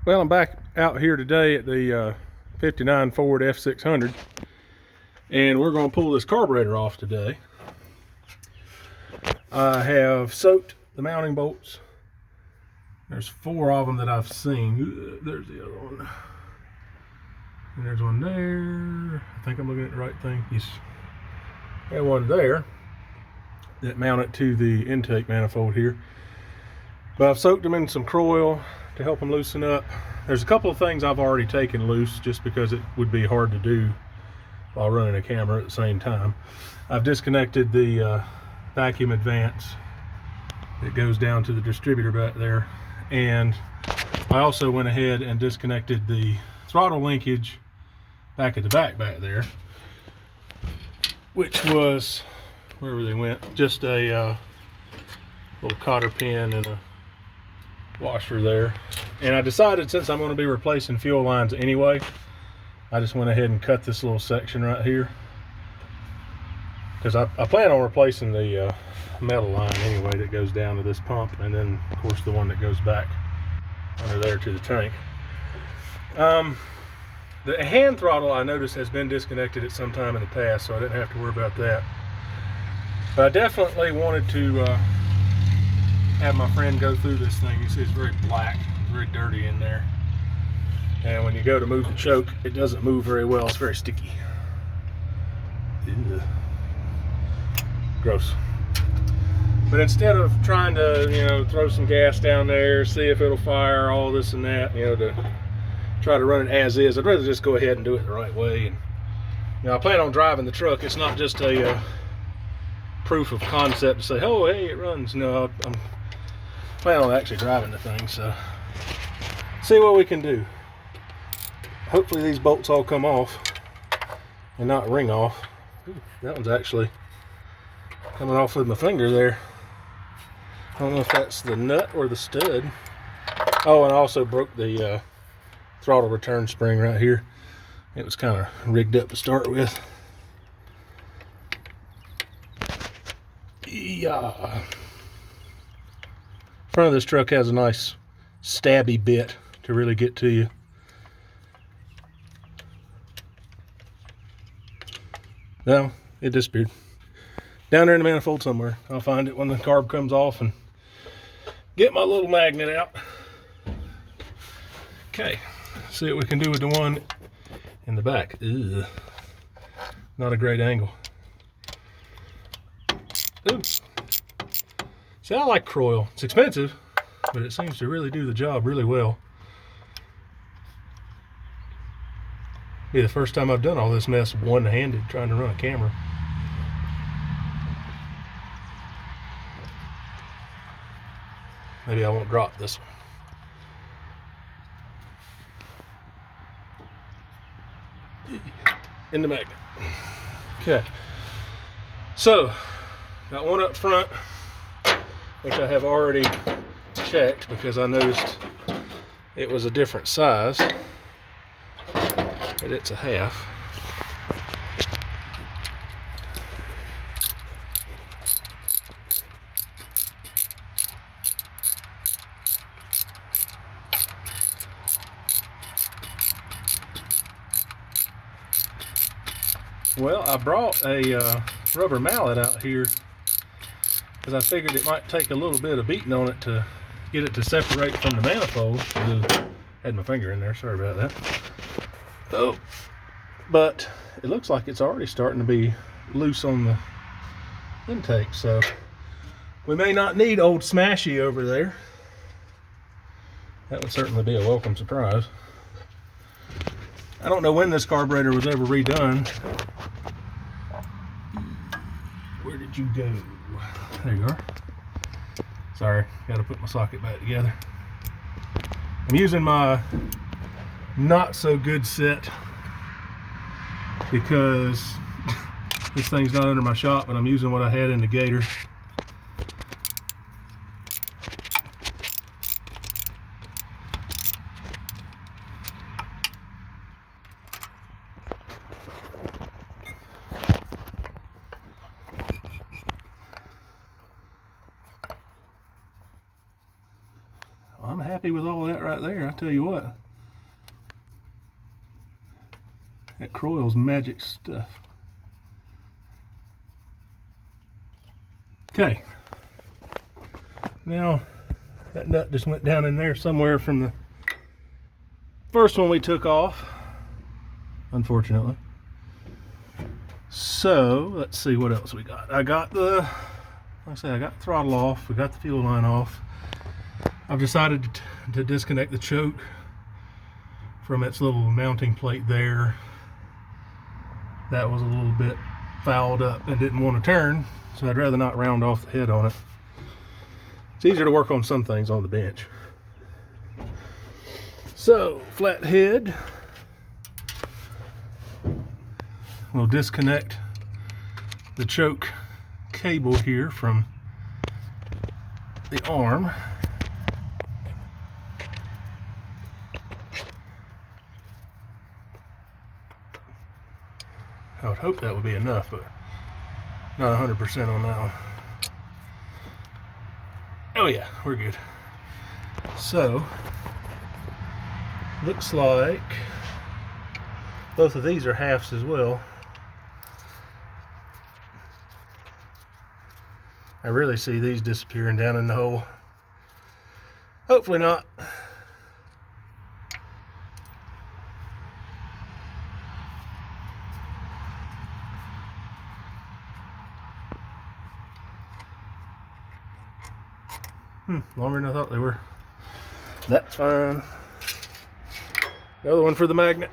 Well, I'm back out here today at the 59 Ford F600, and we're going to pull this carburetor off today. I have soaked the mounting bolts. There's 4 of them that I've seen. There's the other one. And there's one there. I think I'm looking at the right thing. Yes. There's one there that mount it to the intake manifold here. But I've soaked them in some Croil to help them loosen up. There's a couple of things I've already taken loose just because it would be hard to do while running a camera at the same time. I've disconnected the vacuum advance that goes down to the distributor back there, and I also went ahead and disconnected the throttle linkage back at the back there, which was wherever they went, just a little cotter pin and a washer there. And I decided, since I'm going to be replacing fuel lines anyway, I just went ahead and cut this little section right here, because I plan on replacing the metal line anyway that goes down to this pump, and then of course the one that goes back under there to the tank. The hand throttle, I noticed, has been disconnected at some time in the past, so I didn't have to worry about that. But I definitely wanted to have my friend go through this thing. You see it's very black, very dirty in there. And when you go to move the choke, it doesn't move very well. It's very sticky. Ew. Gross. But instead of trying to, throw some gas down there, see if it'll fire, all this and that, to try to run it as is, I'd rather just go ahead and do it the right way. And I plan on driving the truck. It's not just a proof of concept to say, oh, hey, it runs. No, I'm planning on actually driving the thing, so see what we can do. Hopefully these bolts all come off and not ring off. Ooh, that one's actually coming off with my finger there. I don't know if that's the nut or the stud. Oh, and I also broke the throttle return spring right here. It was kind of rigged up to start with. Yeah. Front of this truck has a nice stabby bit to really get to you. No, it disappeared. Down there in the manifold somewhere. I'll find it when the carb comes off and get my little magnet out. Okay, see what we can do with the one in the back. Ugh. Not a great angle. Ooh. See, I like Croil. It's expensive, but it seems to really do the job really well. Be the first time I've done all this mess one-handed trying to run a camera. Maybe I won't drop this one. In the magnet. Okay. So, got one up front, which I have already checked because I noticed it was a different size, but it's a half. Well, I brought a rubber mallet out here because I figured it might take a little bit of beating on it to get it to separate from the manifold. Had my finger in there, sorry about that. Oh, but it looks like it's already starting to be loose on the intake, so we may not need old Smashy over there. That would certainly be a welcome surprise. I don't know when this carburetor was ever redone. Where did you go? There you are. Sorry, got to put my socket back together. I'm using my not so good set because this thing's not under my shop, but I'm using what I had in the Gator. happy with all that right there. I tell you what. That Croyle's magic stuff. Okay. Now, that nut just went down in there somewhere from the first one we took off, unfortunately. So, let's see what else we got. I got the, like I said, I got the throttle off. We got the fuel line off. I've decided to disconnect the choke from its little mounting plate there. That was a little bit fouled up and didn't want to turn, so I'd rather not round off the head on it. It's easier to work on some things on the bench. So, flat head. We'll disconnect the choke cable here from the arm. I would hope that would be enough, but not 100% on that one. Oh yeah, we're good. So, looks like both of these are halves as well. I really see these disappearing down in the hole. Hopefully not. Longer than I thought they were. That's fine. Another one for the magnet.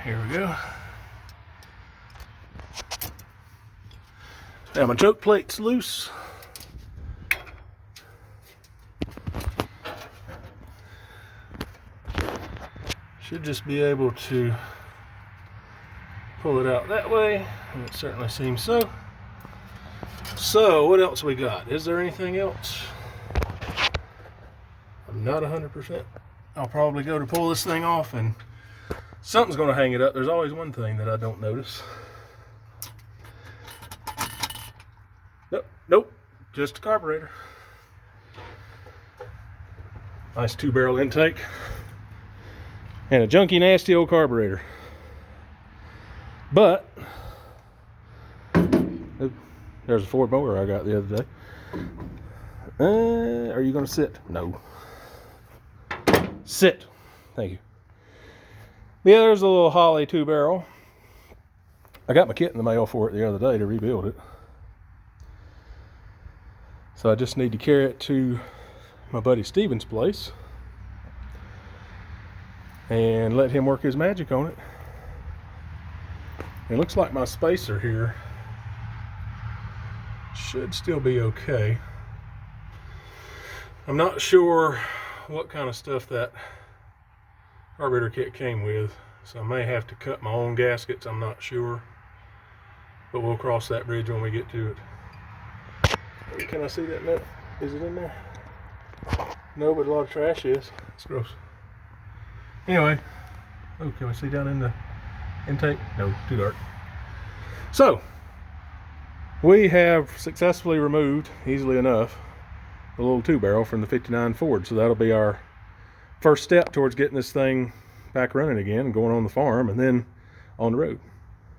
Here we go. Now my choke plate's loose. Should just be able to pull it out that way, and it certainly seems so. So what else we got? Is there anything else? I'm not 100%. I'll probably go to pull this thing off and something's going to hang it up. There's always one thing that I don't notice. Nope, just a carburetor. Nice 2-barrel intake. And a junky, nasty old carburetor. But, there's a Ford mower I got the other day. Are you going to sit? No. Sit. Thank you. Yeah, there's a little Holley 2-barrel. I got my kit in the mail for it the other day to rebuild it. So I just need to carry it to my buddy Steven's place and let him work his magic on it. It looks like my spacer here should still be okay. I'm not sure what kind of stuff that carburetor kit came with, so I may have to cut my own gaskets. I'm not sure, but we'll cross that bridge when we get to it. Can I see that nut? Is it in there? No, but a lot of trash is. It's gross. Anyway, oh, can we see down in the intake? No, too dark. So, we have successfully removed, easily enough, the little 2-barrel from the 59 Ford. So that'll be our first step towards getting this thing back running again and going on the farm and then on the road.